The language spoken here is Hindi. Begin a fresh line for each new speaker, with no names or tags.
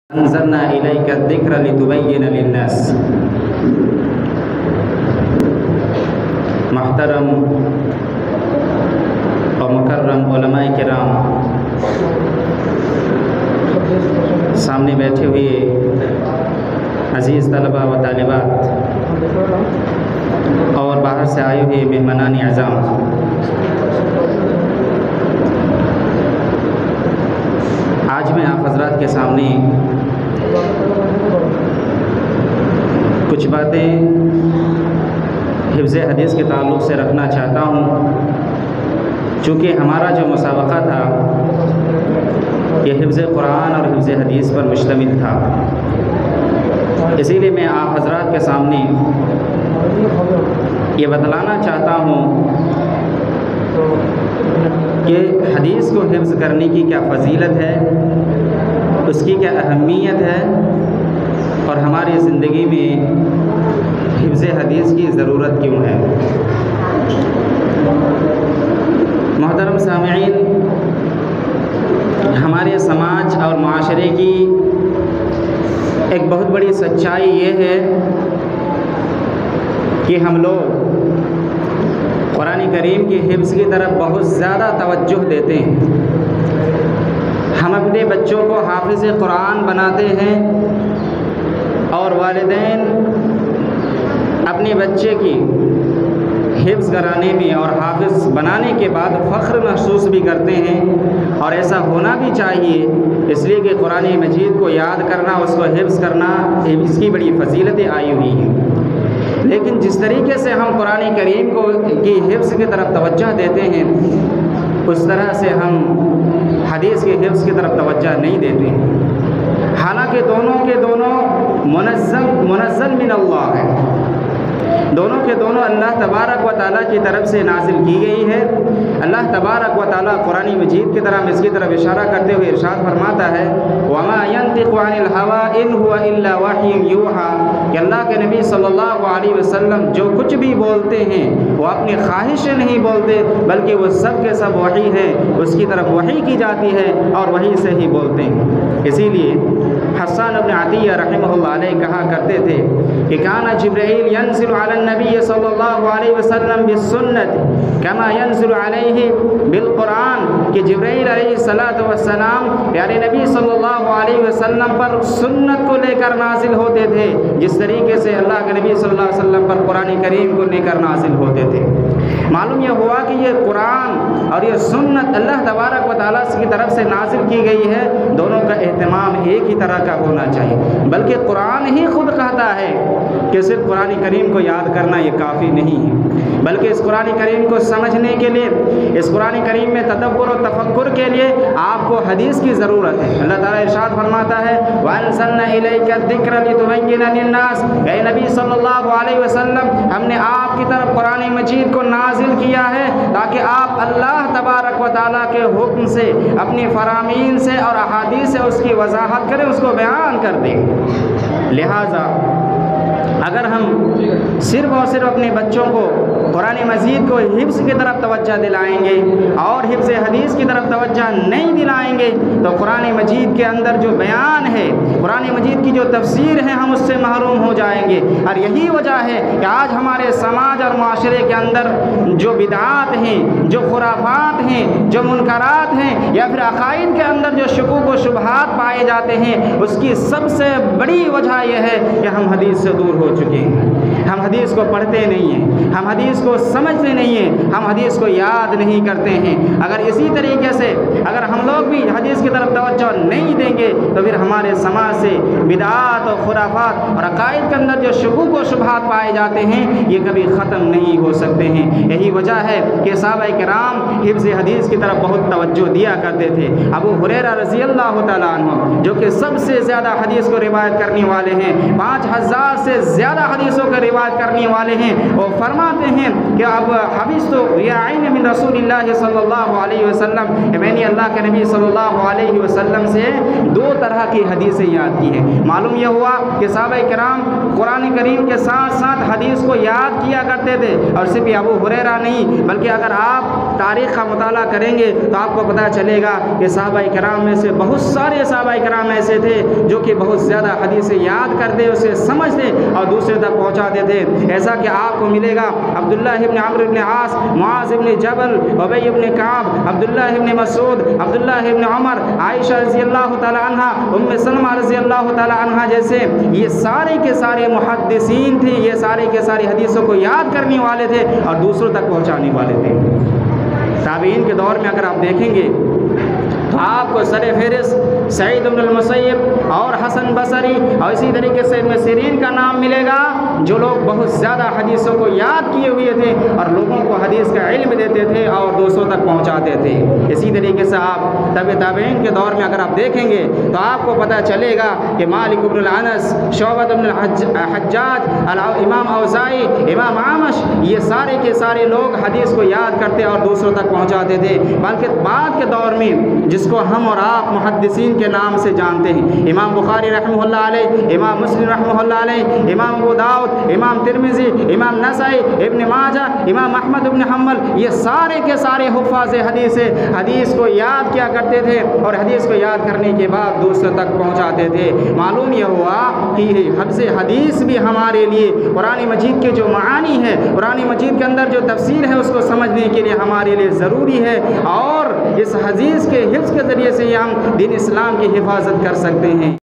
अंज़लना इलैका ज़िक्र लितुबय्यिना लिन्नास। मुहतरम और मुकर्रम उलमाए किराम, सामने बैठे हुए अज़ीज़ तलबा व तालिबात और बाहर से आए हुए मेहमानान आज़ाम, आज मैं आप हज़रात के सामने कुछ बातें हिफ्ज़ हदीस के ताल्लुक़ से रखना चाहता हूँ। चूँकि हमारा जो मुसाबक़ा था ये हिफ्ज़ कुरान और हिफ्ज़ हदीस पर मुश्तमिल था, इसीलिए मैं आप हज़रात के सामने ये बतलाना चाहता हूँ कि हदीस को हिफ्ज़ करने की क्या फ़जीलत है, उसकी क्या अहमियत है और हमारी ज़िंदगी में हिफ्ज़ हदीस की ज़रूरत क्यों है। मोहतरम सामईन, हमारे समाज और माशरे की एक बहुत बड़ी सच्चाई ये है कि हम लोग कुरान करीम की हिफ्ज़ की तरफ बहुत ज़्यादा तवज्जो देते हैं। हम अपने बच्चों को हाफिज़ कुरान बनाते हैं और वालिदैन अपने बच्चे की हिफ्ज़ कराने में और हाफिज़ बनाने के बाद फ़ख्र महसूस भी करते हैं, और ऐसा होना भी चाहिए, इसलिए कि कुरान मजीद को याद करना, उसको हिफ्ज़ करना, इसकी बड़ी फ़जीलतें आई हुई हैं। लेकिन जिस तरीके से हम कुरान करीम को की हिफ्ज़ की तरफ तवज्जो देते हैं, उस तरह से हम हदीस की हिफ्ज़ की तरफ तवज्जो नहीं देते। हालांकि दोनों के दोनों मुनज़्ज़ल मिन अल्लाह है, दोनों के दोनों अल्लाह तबारक व तआला की तरफ से नाजिल की गई है। अल्लाह तबारक व तआला कुरान मजीद की तरफ इसकी तरफ इशारा करते हुए इरशाद फरमाता है, वमा यंतिक़ु अनिल हवा इन हुवा इल्ला वह्युन यूहा, कि अल्लाह के नबी सल्लल्लाहु अलैहि वसल्लम जो कुछ भी बोलते हैं वो अपनी ख्वाहिश से नहीं बोलते, बल्कि वो सब के सब वही है, उसकी तरफ वही की जाती है और वही से ही बोलते हैं। इसीलिए हसन इब्न अतिया रहमतुल्लाह अलैह कहा करते थे कि काना जिब्राईल यंज़िलु अला नबी सल्लल्लाहु अलैहि वसल्लम बिस्सुन्नत कमा यंज़िलु अलैहि बिलकुरान, कि जिब्राईल अलैहिस्सलातु वस्सलाम प्यारे नबी सल्लल्लाहु अलैहि वसल्लम पर सुन्नत को लेकर नाजिल होते थे, जिस तरीके से अल्लाह के नबी सल्लल्लाहु अलैहि वसल्लम पर कुरान करीम को लेकर नाजिल होते थे। मालूम यह हुआ कि ये कुरान और ये सुन्नत अल्लाह तबारक व तआला की तरफ से नाजिल की गई है, दोनों का एहतमाम एक ही तरह का होना चाहिए। बल्कि कुरान ही खुद कहता है कि सिर्फ कुरान करीम को याद करना ये काफ़ी नहीं है, बल्कि इस कुरान करीम को समझने के लिए, इस कुरान करीम में तदब्बुर और तफक्कुर के लिए आपको हदीस की ज़रूरत है। अल्लाह ताला इरशाद फरमाता है, वअंज़लना इलैका ज़िक्र लितुबय्यिना लिन्नास, ऐ नबी सल्लल्लाहु अलैहि वसल्लम हमने आपकी तरफ कुरान मजीद को नाजिल किया है ताकि आप अल्लाह तबारक व तआला के हुक्म से, अपनी फरामीन से और अहादीस से उसकी वजाहत करें, उसको बयान कर दें। लिहाजा अगर हम सिर्फ़ और सिर्फ अपने बच्चों को कुरान मजीद को हिफ्ज़ की तरफ तवज्जो दिलाएंगे और हिफ्ज़ हदीस की तरफ तवज्जो नहीं दिलाएंगे तो कुरान मजीद के अंदर जो बयान है, कुरान मजीद की जो तफसीर है, हम उससे महरूम हो जाएंगे। और यही वजह है कि आज हमारे समाज और माशरे के अंदर जो बिदआत हैं, जो खुराफात हैं, जो मुनकरात हैं, या फिर अकाइद के अंदर जो शुकूक व शुबहात पाए जाते हैं, उसकी सबसे बड़ी वजह यह है कि हम हदीस से दूर हो चुके हैं। हम हदीस को पढ़ते नहीं हैं, हम हदीस को समझते नहीं हैं, हम हदीस को याद नहीं करते हैं। अगर इसी तरीके से अगर हम लोग भी हदीस की तरफ तवज्जो नहीं देंगे तो फिर हमारे समाज से बिदआत और खुराफात और अकाइद के अंदर जो शुकूक व शुबहात पाए जाते हैं ये कभी ख़त्म नहीं हो सकते हैं। यही वजह है कि सहाबाए किराम हिफ्ज़ हदीस की तरफ बहुत तवज्जो दिया करते थे। अबू हुरैरा रज़ियल्लाहु तआला अन्हु जो कि सबसे ज़्यादा हदीस को रिवायत करने वाले हैं, 5000 से ज़्यादा हदीसों को रिवायत करने वाले हैं, वो फरमाते हैं कि अब हदीस तो रियाइन मिन रसूलिल्लाह सल्लल्लाहु अलैहि वसल्लम, मैंने अल्लाह के नबी सल्लल्लाहु अलैहि वसल्लम से 2 तरह की हदीसें याद की हैं। मालूम यह हुआ कि सहाबाए किराम कुरान करीम के साथ साथ हदीस को याद किया करते थे, और सिर्फ अबू हुरैरा नहीं बल्कि अगर आप तारीख़ का मुताला करेंगे तो आपको पता चलेगा कि सहाबाए किराम में से बहुत सारे सहाबाए किराम ऐसे थे जो कि बहुत ज़्यादा हदीस याद करते, उसे समझते और दूसरे तक पहुँचाते थे। ऐसा कि आपको मिलेगा अब्दुल्लाह इब्न अम्र इब्न आस, मुआज़ इब्न जबल, उबई इब्न काब, अब्दुल्लाह इब्न मसूद, अब्दुल्लाह इब्न उमर, आयशा रज़ी अल्लाह ताला अन्हा, उम्मे सलमा रज़ी अल्लाह ताला अन्हा जैसे ये सारे के सारे मुहद्दिसीन थे। ये सारे के सारे हदीसों को याद करने वाले थे और दूसरों तक पहुँचाने वाले थे। ताबीन के दौर में अगर आप देखेंगे तो आपको सर-ए-फ़हरिस्त सईद इब्न अल-मुसय्यब और हसन बसरी और इसी तरीके से इब्न सिरीन का नाम मिलेगा, जो लोग बहुत ज़्यादा हदीसों को याद किए हुए थे और लोगों को हदीस का इल्म देते थे और दूसरों तक पहुंचाते थे। इसी तरीके से आप ताबईन के दौर में अगर आप देखेंगे तो आपको पता चलेगा कि मालिक इब्न अनस, शुअबा इब्न हज्जाज, इमाम औज़ाई, इमाम आमश, ये सारे के सारे लोग हदीस को याद करते और दूसरों तक पहुँचाते थे। बल्कि बाद के दौर में जिसको हम और आप मुहद्दिसीन के नाम से जानते हैं, इमाम बुखारी रहमतुल्लाह अलैह, इमाम मुस्लिम रहमतुल्लाह अलैह, इमाम अबू दाऊद, इमाम तिरमिज़ी, इमाम नसाई, इब्न माजा, इमाम अहमद इब्न हम्बल, ये सारे के सारे हुफ़ाज़ हदीस को याद किया करते थे और हदीस को याद करने के बाद दूसरों तक पहुँचाते थे। मालूम यह हुआ कि हफ्ज़ हदीस भी हमारे लिए कुरान मजीद के जो मानी है, कुरान मजीद के अंदर जो तफसीर है, उसको समझने के लिए हमारे लिए ज़रूरी है और इस हदीस के हिफ्ज़ के ज़रिए से हम दीन इस्लाम की हिफाजत कर सकते हैं।